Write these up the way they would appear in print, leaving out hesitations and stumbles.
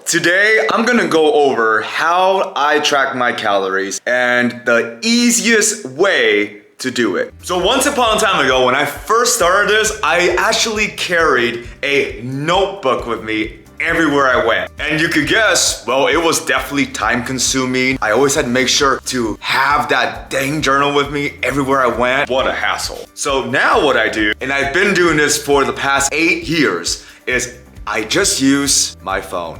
Today I'm gonna go over how I track my calories and the easiest way to do it. So once upon a time ago, when I first started this, I actually carried a notebook with me everywhere I went. And you could guess, well, it was definitely time consuming. I always had to make sure to have that dang journal with me everywhere I went. What a hassle. So now what I do, and I've been doing this for the past 8 years, is I just use my phone.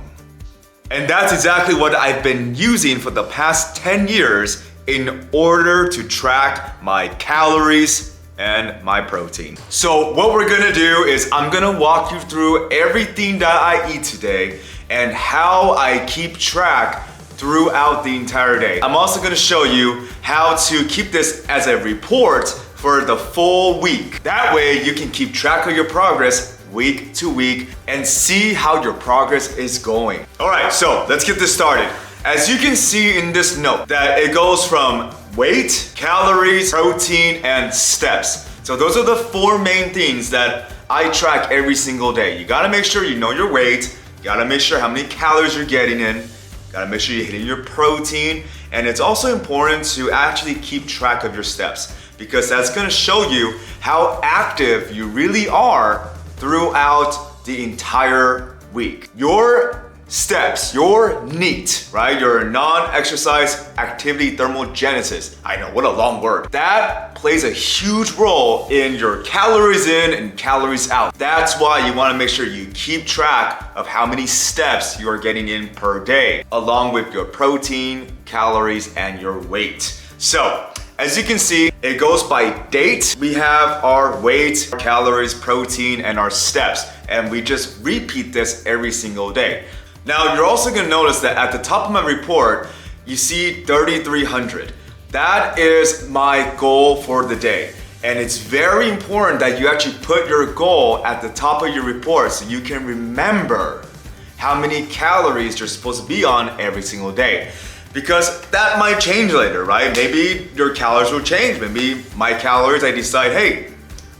And that's exactly what I've been using for the past 10 years in order to track my calories and my protein. So what we're gonna do is I'm gonna walk you through everything that I eat today and how I keep track throughout the entire day. I'm also gonna show you how to keep this as a report for the full week. That way you can keep track of your progress week to week and see how your progress is going. All right, so let's get this started. As you can see in this note, that it goes from weight, calories, protein, and steps. So those are the 4 main things that I track every single day. You gotta make sure you know your weight, you gotta make sure how many calories you're getting in, you gotta make sure you're hitting your protein, and it's also important to actually keep track of your steps because that's gonna show you how active you really are throughout the entire week. Your steps, your NEAT, right? Your non-exercise activity thermogenesis. I know, what a long word. That plays a huge role in your calories in and calories out. That's why you wanna make sure you keep track of how many steps you are getting in per day, along with your protein, calories, and your weight. So, as you can see, it goes by date. We have our weight, calories, protein, and our steps. And we just repeat this every single day. Now, you're also gonna notice that at the top of my report, you see 3,300. That is my goal for the day. And it's very important that you actually put your goal at the top of your report so you can remember how many calories you're supposed to be on every single day. Because that might change later, right? Maybe your calories will change. Maybe my calories, I decide, hey,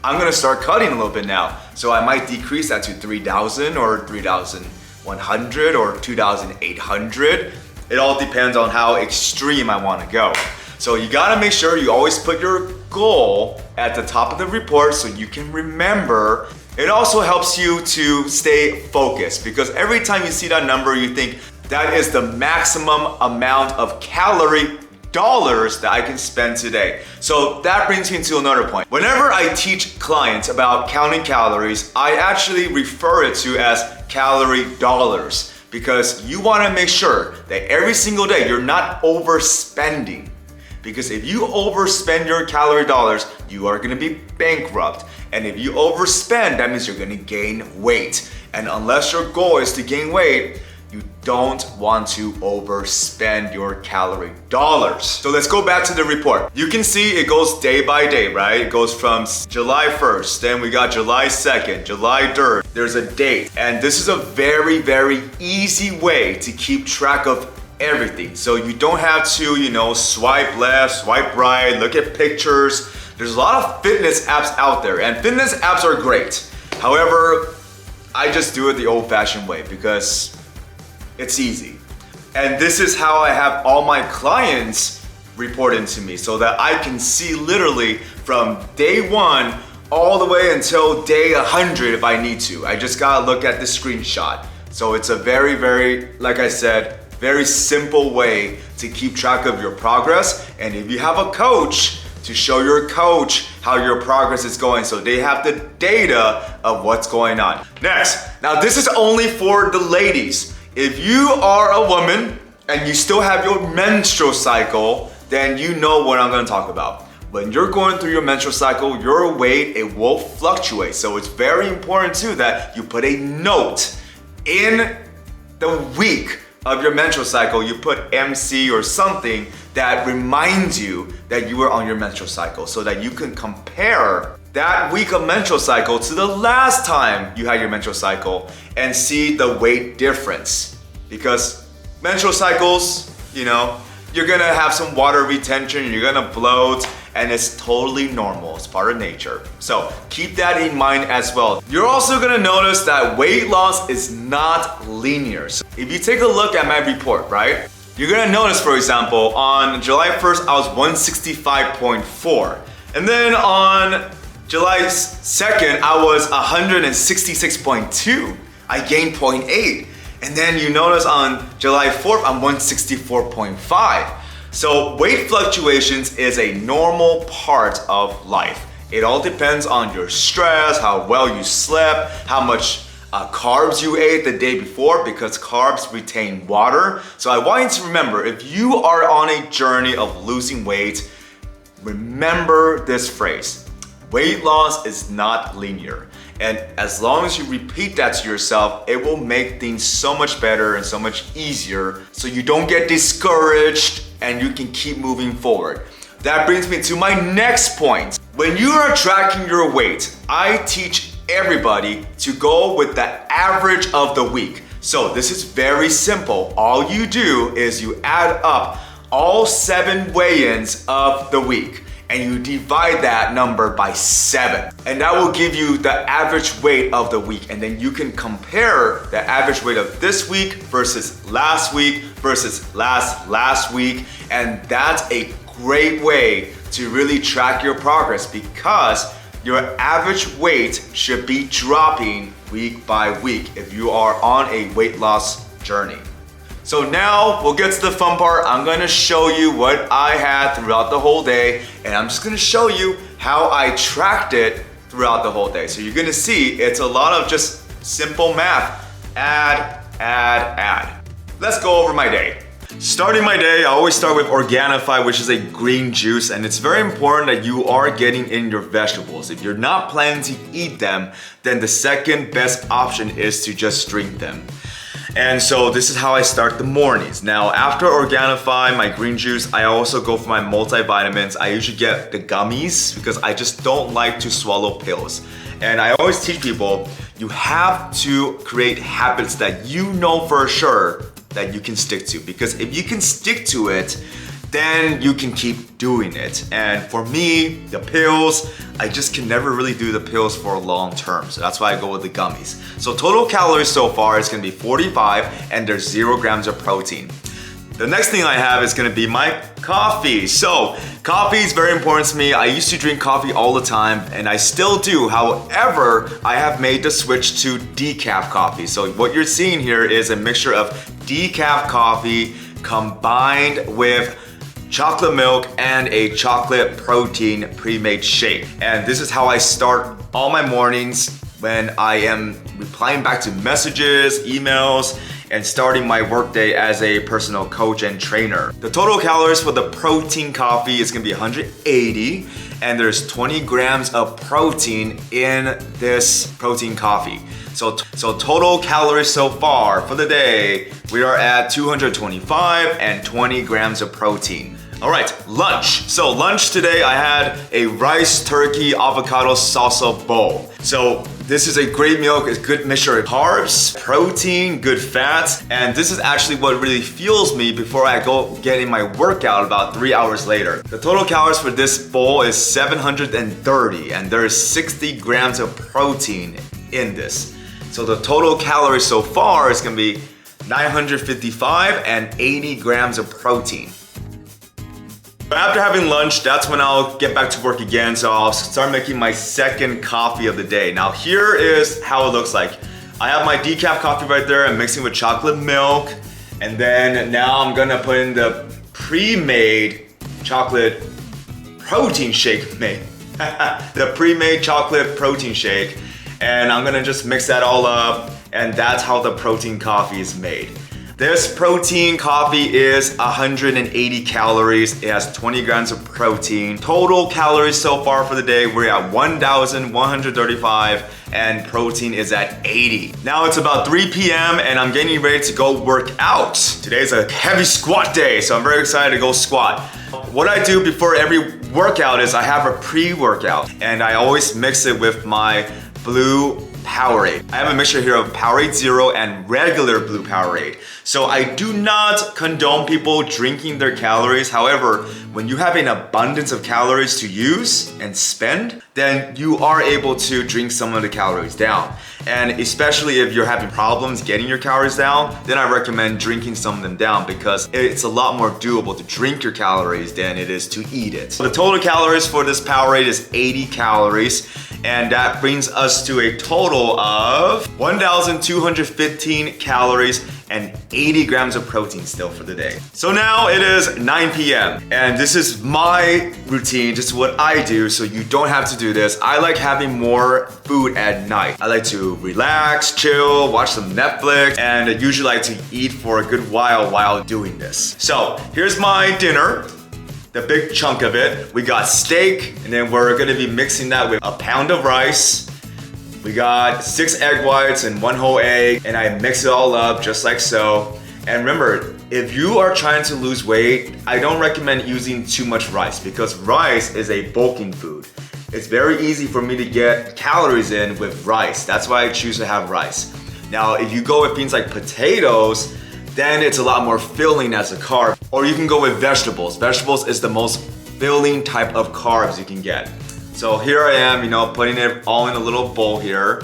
I'm gonna start cutting a little bit now. So I might decrease that to 3,000 or 3,100 or 2,800. It all depends on how extreme I wanna go. So you gotta make sure you always put your goal at the top of the report so you can remember. It also helps you to stay focused because every time you see that number, you think, that is the maximum amount of calorie dollars that I can spend today. So that brings me to another point. Whenever I teach clients about counting calories, I actually refer it to as calorie dollars because you wanna make sure that every single day you're not overspending. Because if you overspend your calorie dollars, you are gonna be bankrupt. And if you overspend, that means you're gonna gain weight. And unless your goal is to gain weight, you don't want to overspend your calorie dollars. So let's go back to the report. You can see it goes day by day, right? It goes from July 1st, then we got July 2nd, July 3rd. There's a date. And this is a very, very easy way to keep track of everything. So you don't have to, swipe left, swipe right, look at pictures. There's a lot of fitness apps out there, and fitness apps are great. However, I just do it the old-fashioned way because it's easy. And this is how I have all my clients report into me so that I can see literally from day 1 all the way until day 100 if I need to. I just gotta look at the screenshot. So it's a very, very, like I said, very simple way to keep track of your progress. And if you have a coach, to show your coach how your progress is going so they have the data of what's going on. Next, now this is only for the ladies. If you are a woman and you still have your menstrual cycle, then you know what I'm gonna talk about. When you're going through your menstrual cycle, your weight, it will fluctuate. So it's very important too that you put a note in the week of your menstrual cycle. You put MC or something that reminds you that you were on your menstrual cycle so that you can compare that week of menstrual cycle to the last time you had your menstrual cycle and see the weight difference. Because menstrual cycles, you're gonna have some water retention, you're gonna bloat, and it's totally normal. It's part of nature. So keep that in mind as well. You're also gonna notice that weight loss is not linear. So if you take a look at my report, right? You're gonna notice, for example, on July 1st, I was 165.4. And then on July 2nd, I was 166.2. I gained 0.8. And then you notice on July 4th, I'm 164.5. So weight fluctuations is a normal part of life. It all depends on your stress, how well you slept, how much carbs you ate the day before, because carbs retain water. So I want you to remember, if you are on a journey of losing weight, remember this phrase: weight loss is not linear. And as long as you repeat that to yourself, it will make things so much better and so much easier, so you don't get discouraged and you can keep moving forward. That brings me to my next point. When you are tracking your weight, I teach everybody to go with the average of the week. So this is very simple. All you do is you add up all 7 weigh-ins of the week, and you divide that number by 7. And that will give you the average weight of the week. And then you can compare the average weight of this week versus last week versus last week. And that's a great way to really track your progress, because your average weight should be dropping week by week if you are on a weight loss journey. So now we'll get to the fun part. I'm gonna show you what I had throughout the whole day, and I'm just gonna show you how I tracked it throughout the whole day. So you're gonna see it's a lot of just simple math. Add. Let's go over my day. Starting my day, I always start with Organifi, which is a green juice, and it's very important that you are getting in your vegetables. If you're not planning to eat them, then the second best option is to just drink them. And so this is how I start the mornings. Now, after Organifi, my green juice, I also go for my multivitamins. I usually get the gummies because I just don't like to swallow pills. And I always teach people, you have to create habits that you know for sure that you can stick to. Because if you can stick to it, then you can keep doing it. And for me, the pills, I just can never really do the pills for a long term. So that's why I go with the gummies. So total calories so far is gonna be 45, and there's 0 grams of protein. The next thing I have is gonna be my coffee. So coffee is very important to me. I used to drink coffee all the time, and I still do. However, I have made the switch to decaf coffee. So what you're seeing here is a mixture of decaf coffee combined with chocolate milk and a chocolate protein pre-made shake. And this is how I start all my mornings when I am replying back to messages, emails, and starting my workday as a personal coach and trainer. The total calories for the protein coffee is gonna be 180, and there's 20 grams of protein in this protein coffee. So total calories so far for the day, we are at 225 and 20 grams of protein. All right, lunch. So lunch today, I had a rice, turkey, avocado salsa bowl. So this is a great meal. It's a good mixture of carbs, protein, good fats, and this is actually what really fuels me before I go get in my workout about 3 hours later. The total calories for this bowl is 730, and there is 60 grams of protein in this. So the total calories so far is gonna be 955 and 80 grams of protein. After having lunch, that's when I'll get back to work again. So I'll start making my second coffee of the day. Now here is how it looks like. I have my decaf coffee right there. I'm mixing with chocolate milk. And then now I'm gonna put in the pre-made chocolate protein shake made. The pre-made chocolate protein shake. And I'm gonna just mix that all up. And that's how the protein coffee is made. This protein coffee is 180 calories. It has 20 grams of protein. Total calories so far for the day, we're at 1,135, and protein is at 80. Now it's about 3 p.m. and I'm getting ready to go work out. Today's a heavy squat day, so I'm very excited to go squat. What I do before every workout is I have a pre-workout, and I always mix it with my Blue Powerade. I have a mixture here of Powerade Zero and regular blue Powerade. So I do not condone people drinking their calories. However, when you have an abundance of calories to use and spend, then you are able to drink some of the calories down. And especially if you're having problems getting your calories down, then I recommend drinking some of them down because it's a lot more doable to drink your calories than it is to eat it. So the total calories for this Powerade is 80 calories, and that brings us to a total of 1,215 calories and 80 grams of protein still for the day. So now it is 9 p.m. and this is my routine, just what I do, so you don't have to do this. I like having more food at night. I like to relax, chill, watch some Netflix, and I usually like to eat for a good while doing this. So here's my dinner. The big chunk of it. We got steak, and then we're gonna be mixing that with a pound of rice. We got 6 egg whites and 1 whole egg, and I mix it all up just like so. And remember, if you are trying to lose weight, I don't recommend using too much rice because rice is a bulking food. It's very easy for me to get calories in with rice. That's why I choose to have rice. Now, if you go with things like potatoes, then it's a lot more filling as a carb. Or you can go with vegetables. Vegetables is the most filling type of carbs you can get. So here I am, putting it all in a little bowl here.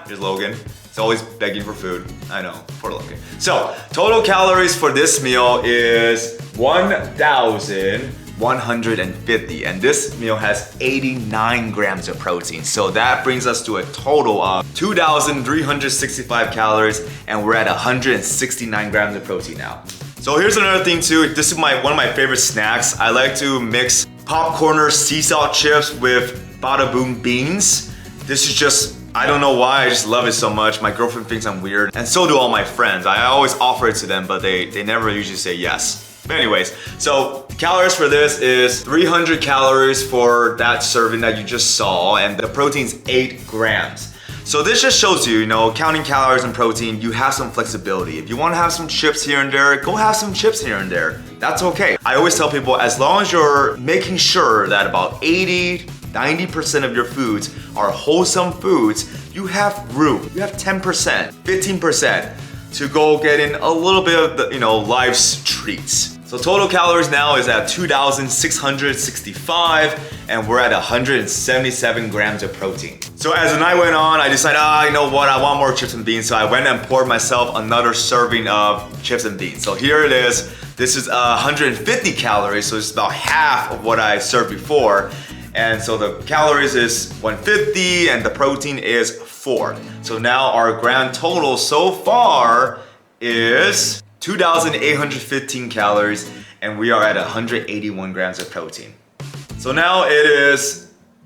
Here's Logan. He's always begging for food. I know, poor Logan. So total calories for this meal is 1,150, and this meal has 89 grams of protein. So that brings us to a total of 2,365 calories, and we're at 169 grams of protein now. So here's another thing too. This is one of my favorite snacks. I like to mix Popcorner sea salt chips with Bada Boom beans. This is just, I don't know why, I just love it so much. My girlfriend thinks I'm weird, and so do all my friends. I always offer it to them, but they never usually say yes. But anyways, so the calories for this is 300 calories for that serving that you just saw, and the protein's 8 grams. So this just shows you, counting calories and protein, you have some flexibility. If you want to have some chips here and there, go have some chips here and there. That's okay. I always tell people, as long as you're making sure that about 80-90% of your foods are wholesome foods, you have room. You have 10%, 15% to go get in a little bit of the, life's treats. So total calories now is at 2,665, and we're at 177 grams of protein. So as the night went on, I decided, you know what, I want more chips and beans. So I went and poured myself another serving of chips and beans. So here it is. This is 150 calories, so it's about half of what I served before. And so the calories is 150 and the protein is 4. So now our grand total so far is 2,815 calories, and we are at 181 grams of protein. So now it is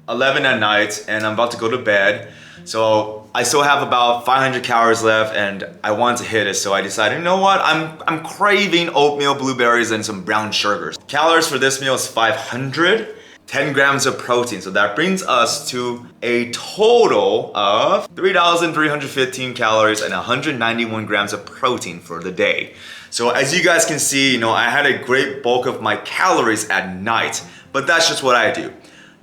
11 at night and I'm about to go to bed. So I still have about 500 calories left and I want to hit it. So I decided, you know what? I'm craving oatmeal, blueberries, and some brown sugars. Calories for this meal is 500. 10 grams of protein. So that brings us to a total of 3,315 calories and 191 grams of protein for the day. So as you guys can see, I had a great bulk of my calories at night, but that's just what I do.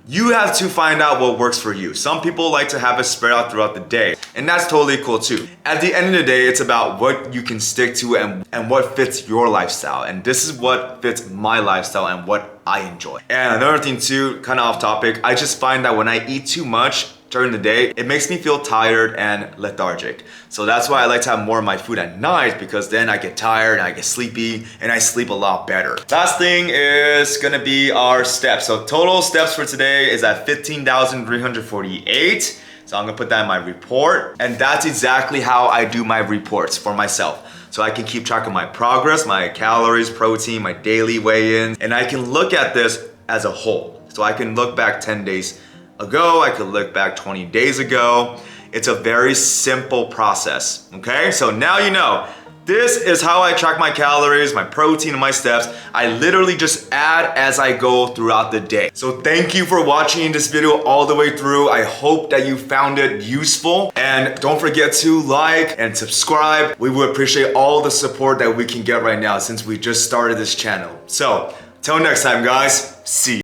You have to find out what works for you. Some people like to have it spread out throughout the day, and that's totally cool too. At the end of the day, it's about what you can stick to and what fits your lifestyle. And this is what fits my lifestyle and what I enjoy. And another thing too, kind of off topic, I just find that when I eat too much during the day, it makes me feel tired and lethargic. So that's why I like to have more of my food at night, because then I get tired and I get sleepy and I sleep a lot better. Last thing is gonna be our steps. So total steps for today is at 15,348. So I'm gonna put that in my report. And that's exactly how I do my reports for myself. So I can keep track of my progress, my calories, protein, my daily weigh-ins, and I can look at this as a whole. So I can look back 10 days ago, I could look back 20 days ago. It's a very simple process, okay? So now you know, this is how I track my calories, my protein, and my steps. I literally just add as I go throughout the day. So thank you for watching this video all the way through. I hope that you found it useful. And don't forget to like and subscribe. We would appreciate all the support that we can get right now since we just started this channel. So, till next time guys, see you.